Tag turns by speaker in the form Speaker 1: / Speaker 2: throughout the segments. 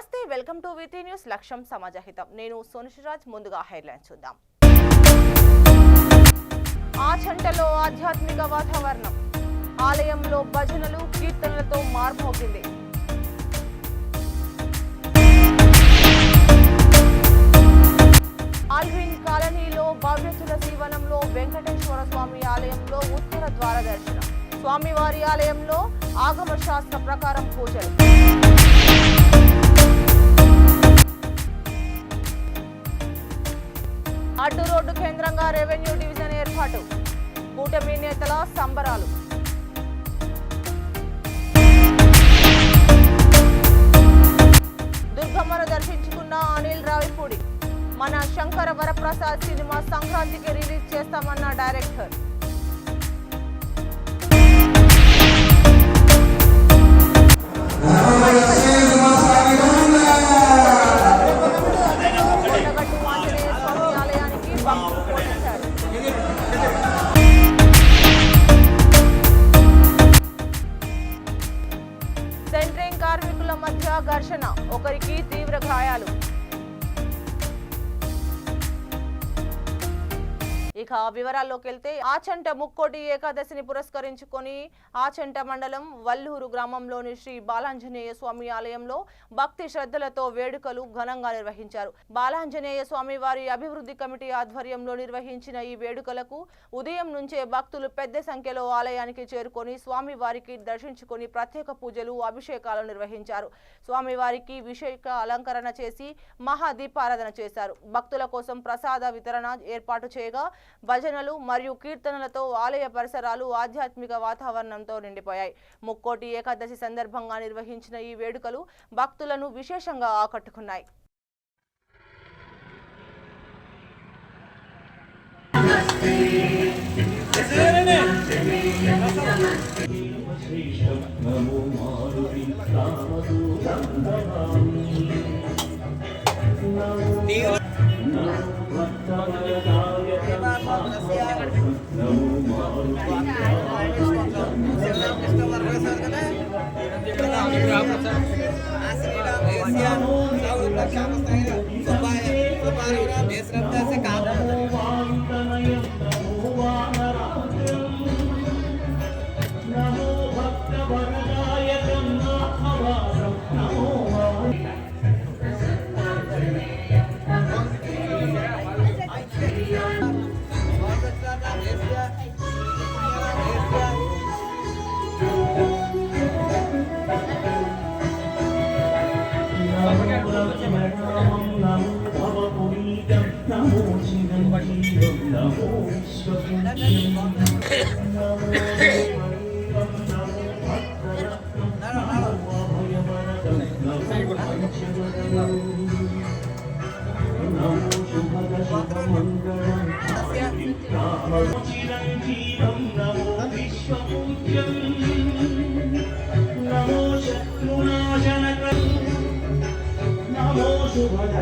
Speaker 1: నమస్తే, welcome to విటి news. లక్ష్యం సమాజహితం. నేను సోనిషిరాజ్. ముందుగా హెడ్లైన్స్ చూద్దాం. ఆచంటలో ఆధ్యాత్మిక వాతావరణం. ఆలయంలో భజనలు కీర్తనలతో మార్మోగింది. ఆల్విన్ కాలనీలో భవ్య తులసి వనంలో వెంకటేశ్వర స్వామి ఆలయంలో ఉత్తర ద్వార దర్శనం. స్వామివారి ఆలయంలో ఆగమ శాస్త్ర ప్రకారం పూజలు. అడ్డు రోడ్డు కేంద్రంగా రెవెన్యూ డివిజన్ ఏర్పాటు. కూటమి నేతల సంబరాలు. దుర్గమ్మను దర్శించుకున్న అనిల్ రావిపూడి. మన శంకర వరప్రసాద్ సినిమా సంక్రాంతికి రిలీజ్ చేస్తామన్న డైరెక్టర్. సెంట్రింగ్ కార్మికుల మధ్య ఘర్షణ, ఒకరికి తీవ్ర గాయాలు. ఇక వివరాల్లోకి వెళ్తే ఆచంట ముక్కోటి ఏకాదశిని పురస్కరించుకొని ఆచంట మండలం వల్లూరు గ్రామంలోని శ్రీ బాలాంజనేయ స్వామి ఆలయంలో భక్తి శ్రద్ధలతో వేడుకలు ఘనంగా నిర్వహించారు. బాలాంజనేయ స్వామి వారి అభివృద్ధి కమిటీ ఆధ్వర్యంలో నిర్వహించిన ఈ వేడుకలకు ఉదయం నుంచే భక్తులు పెద్ద సంఖ్యలో ఆలయానికి చేరుకొని స్వామి వారికి దర్శించుకొని ప్రత్యేక పూజలు అభిషేకాలు నిర్వహించారు. స్వామివారికి విశేష అలంకరణ చేసి మహాదీపారాధన చేశారు. భక్తుల కోసం ప్రసాద వితరణ ఏర్పాటు చేయగా భజనలు మరియు కీర్తనలతో ఆలయ పరిసరాలు ఆధ్యాత్మిక వాతావరణంతో నిండిపోయాయి. ముక్కోటి ఏకాదశి సందర్భంగా నిర్వహించిన ఈ వేడుకలు భక్తులను విశేషంగా ఆకట్టుకున్నాయి.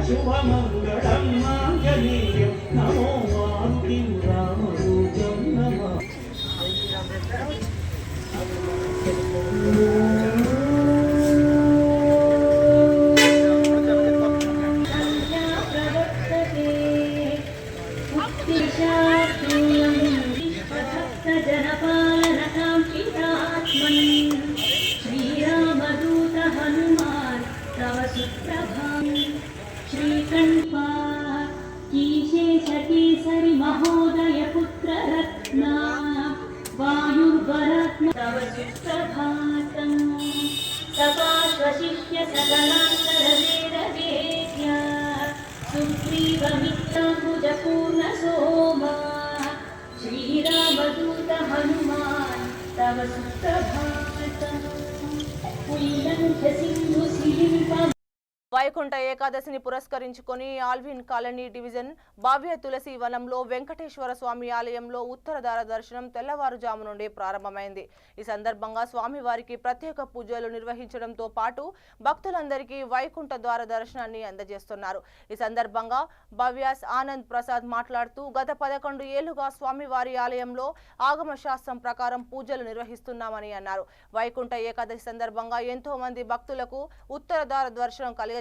Speaker 2: శుభమంగళం మాంగళ్యం నమో మారుతి రామరూపం నమః.
Speaker 3: శ్రీరామదూత హనుమాన్ తవ సుప్రభాతం. श्रीकण्ठा कीशेषकेसरि महोदय पुत्ररत्ना वायुर्वरत्न तव सुप्रभातम्. सपाश्वशिष्य सकलान्तरवेदवेद्या सुग्रीवमित्राम्बुजपूर्णसोमा श्रीरामदूत हनुमान् तव सुप्रभातम्. उल्लङ्घ्यसिन्धुशिलिम्प
Speaker 1: వైకుంఠ ఏకాదశిని పురస్కరించుకొని ఆల్విన్ కాలనీ డివిజన్ భవ్య తులసి వనంలో వెంకటేశ్వర స్వామి ఆలయంలో ఉత్తర ద్వార దర్శనం తెల్లవారుజాము నుండి ప్రారంభమైంది. ఈ సందర్భంగా స్వామివారికి ప్రత్యేక పూజలు నిర్వహించడంతో పాటు భక్తులందరికీ వైకుంఠ ద్వార దర్శనాన్ని అందజేస్తున్నారు. ఈ సందర్భంగా భవ్యాస్ ఆనంద్ ప్రసాద్ మాట్లాడుతూ గత 11 ఏళ్లుగా స్వామివారి ఆలయంలో ఆగమ శాస్త్రం ప్రకారం పూజలు నిర్వహిస్తున్నామని అన్నారు. వైకుంఠ ఏకాదశి సందర్భంగా ఎంతో మంది భక్తులకు ఉత్తర ద్వార దర్శనం కలిగజేస్తున్నారు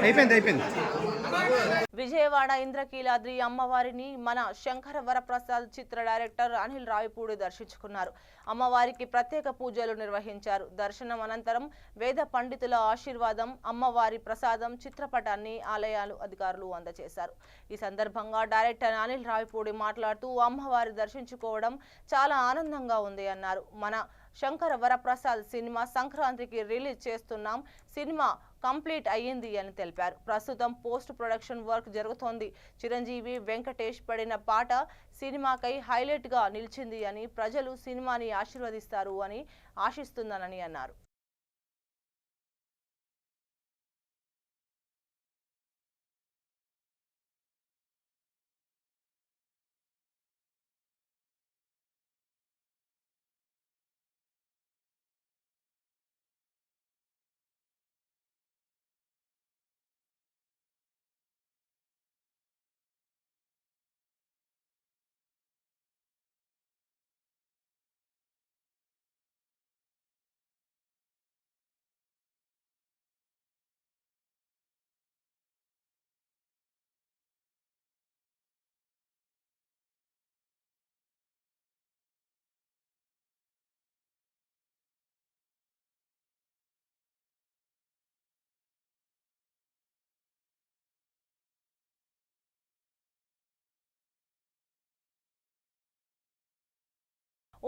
Speaker 4: అయిపోయింది
Speaker 1: విజయవాడ ఇంద్రకీలాద్రి అమ్మవారిని మన శంకర వరప్రసాద్ చిత్ర డైరెక్టర్ అనిల్ రావిపూడి దర్శించుకున్నారు. అమ్మవారికి ప్రత్యేక పూజలు నిర్వహించారు. దర్శనం అనంతరం వేద పండితుల ఆశీర్వాదం, అమ్మవారి ప్రసాదం చిత్రపటాన్ని ఆలయాలు అధికారులు అందజేశారు. ఈ సందర్భంగా డైరెక్టర్ అనిల్ రావిపూడి మాట్లాడుతూ అమ్మవారి దర్శించుకోవడం చాలా ఆనందంగా ఉంది అన్నారు. మన శంకర వరప్రసాద్ సినిమా సంక్రాంతికి రిలీజ్ చేస్తున్నాం. సినిమా కంప్లీట్ అయ్యింది అని తెలిపారు. ప్రస్తుతం పోస్ట్ ప్రొడక్షన్ వర్క్ జరుగుతోంది. చిరంజీవి, వెంకటేష్ పడిన పాట సినిమాకై హైలైట్ గా నిలిచింది అని, ప్రజలు సినిమాని ఆశీర్వదిస్తారు అని ఆశిస్తున్నానని అన్నారు.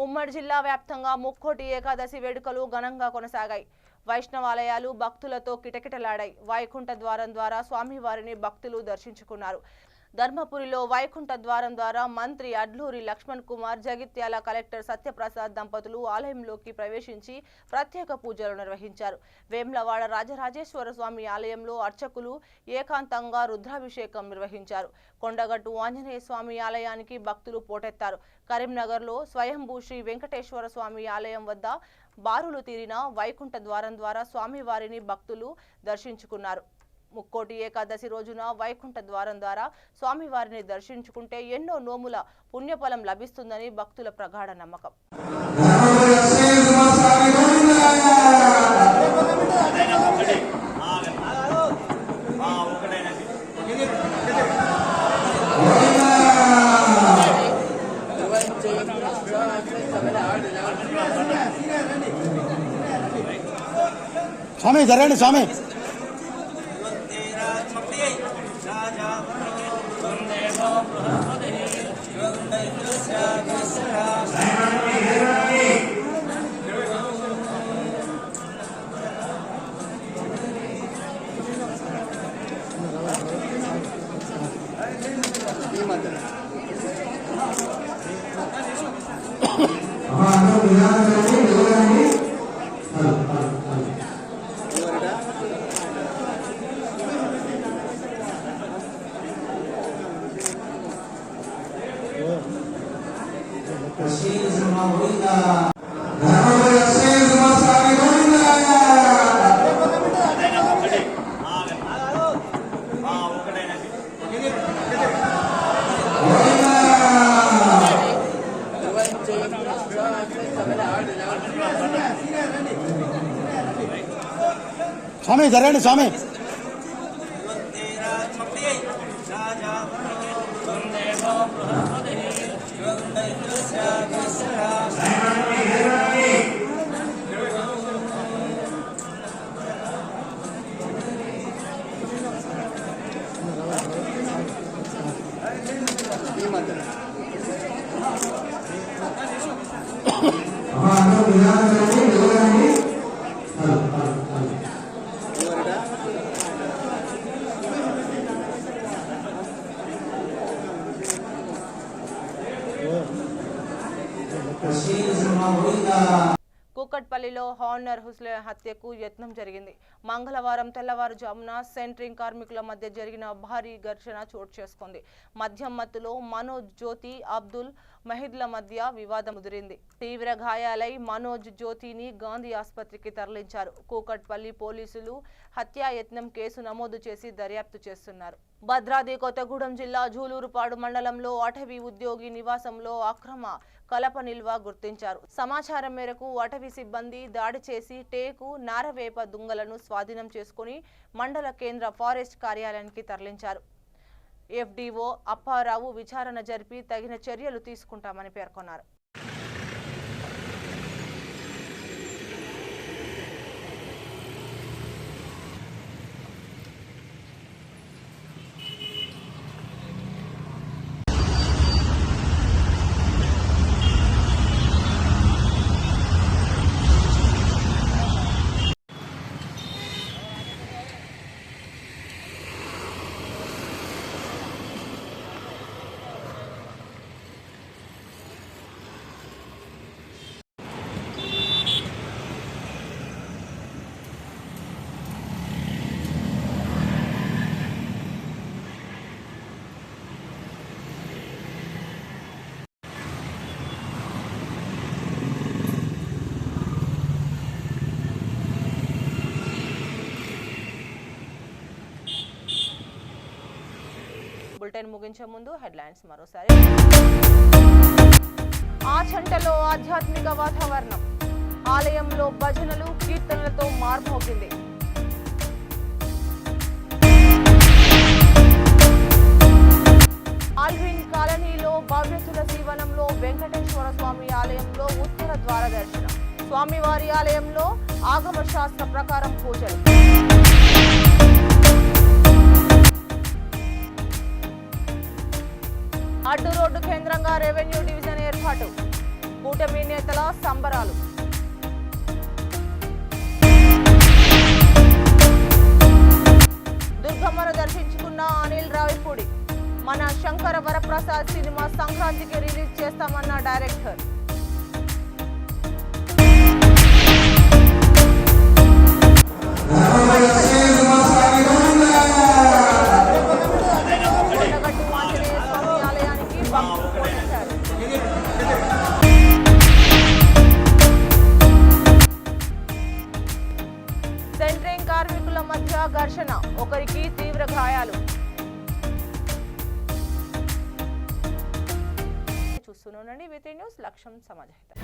Speaker 1: ఉమ్మడి జిల్లా వ్యాప్తంగా ముక్కోటి ఏకాదశి వేడుకలు ఘనంగా కొనసాగాయి. వైష్ణవాలయాలు భక్తులతో కిటకిటలాడాయి. వైకుంఠ ద్వారం ద్వారా స్వామివారిని భక్తులు దర్శించుకున్నారు. ధర్మపురిలో వైకుంఠ ద్వారం ద్వారా మంత్రి అడ్లూరి లక్ష్మణ్ కుమార్, జగిత్యాల కలెక్టర్ సత్యప్రసాద్ దంపతులు ఆలయంలోకి ప్రవేశించి ప్రత్యేక పూజలు నిర్వహించారు. వేములవాడ రాజరాజేశ్వర స్వామి ఆలయంలో అర్చకులు ఏకాంతంగా రుద్రాభిషేకం నిర్వహించారు. కొండగట్టు ఆంజనేయ స్వామి ఆలయానికి భక్తులు పోటెత్తారు. కరీంనగర్లో స్వయంభూ శ్రీ వెంకటేశ్వర స్వామి ఆలయం వద్ద బారులు తీరిన వైకుంఠ ద్వారం ద్వారా స్వామివారిని భక్తులు దర్శించుకున్నారు. ముక్కోటి ఏకాదశి రోజున వైకుంఠ ద్వారం ద్వారా స్వామివారిని దర్శించుకుంటే ఎన్నో నోముల పుణ్యఫలం లభిస్తుందని భక్తుల ప్రగాఢ నమ్మకం.
Speaker 4: స్వామి జరగండి స్వామి. స్వామి జరగండి స్వామి.
Speaker 1: కుక్కట్పల్లిలో హార్నర్ హుస్సేన్ హత్యకు యత్నం జరిగింది. మంగళవారం తెల్లవారుజామున సెంట్రింగ్ కార్మికుల మధ్య జరిగిన భారీ ఘర్షణ చోటు చేసుకుంది. మద్యం మత్తులో మనోజ్, జ్యోతి, అబ్దుల్ మహిద్ల మధ్య వివాదం ముదిరింది. తీవ్ర గాయాలై మనోజ్, జ్యోతిని గాంధీ ఆసుపత్రికి తరలించారు. కూకట్పల్లి పోలీసులు హత్యాయత్నం కేసు నమోదు చేసి దర్యాప్తు చేస్తున్నారు. భద్రాద్రి కొత్తగూడెం జిల్లా జూలూరుపాడు మండలంలో అటవీ ఉద్యోగి నివాసంలో అక్రమ కలప నిల్వ గుర్తించారు. సమాచారం మేరకు అటవీ సిబ్బంది మంది దాడి చేసి టేకు నారవేప దుంగలను స్వాధీనం చేసుకుని మండల కేంద్ర ఫారెస్ట్ కార్యాలయానికి తరలించారు. ఎఫ్డీఓ అప్పారావు విచారణ జరిపి తగిన చర్యలు తీసుకుంటామని పేర్కొన్నారు. బులెటిన్ ముగించే ముందు హెడ్లైన్స్ మరోసారి. ఆచంటలో ఆధ్యాత్మిక వాతావరణం, ఆలయంలో భజనలు కీర్తనలతో మార్మోగింది. ఆల్విన్ కాలనీలో భవ్య తులసి వనంలో వెంకటేశ్వర స్వామి ఆలయంలో ఉత్తర ద్వార దర్శనం, స్వామివారి ఆలయంలో ఆగమ శాస్త్ర ప్రకారం పూజలు. అడ్డు రోడ్డు కేంద్రంగా రెవెన్యూ డివిజన్ ఏర్పాటు, కూటమి నేతల సంబరాలు. దుర్గమ్మను దర్శించుకున్న అనిల్ రావిపూడి, మన శంకర వరప్రసాద్ సినిమా సంక్రాంతికి రిలీజ్ చేస్తామన్న డైరెక్టర్. సెంట్రింగ్ కార్మికుల మధ్య ఘర్షణ, ఒకరికి తీవ్ర గాయాలు. చూస్తూనే ఉండండి VT న్యూస్, లక్ష్యం సమాజహితం.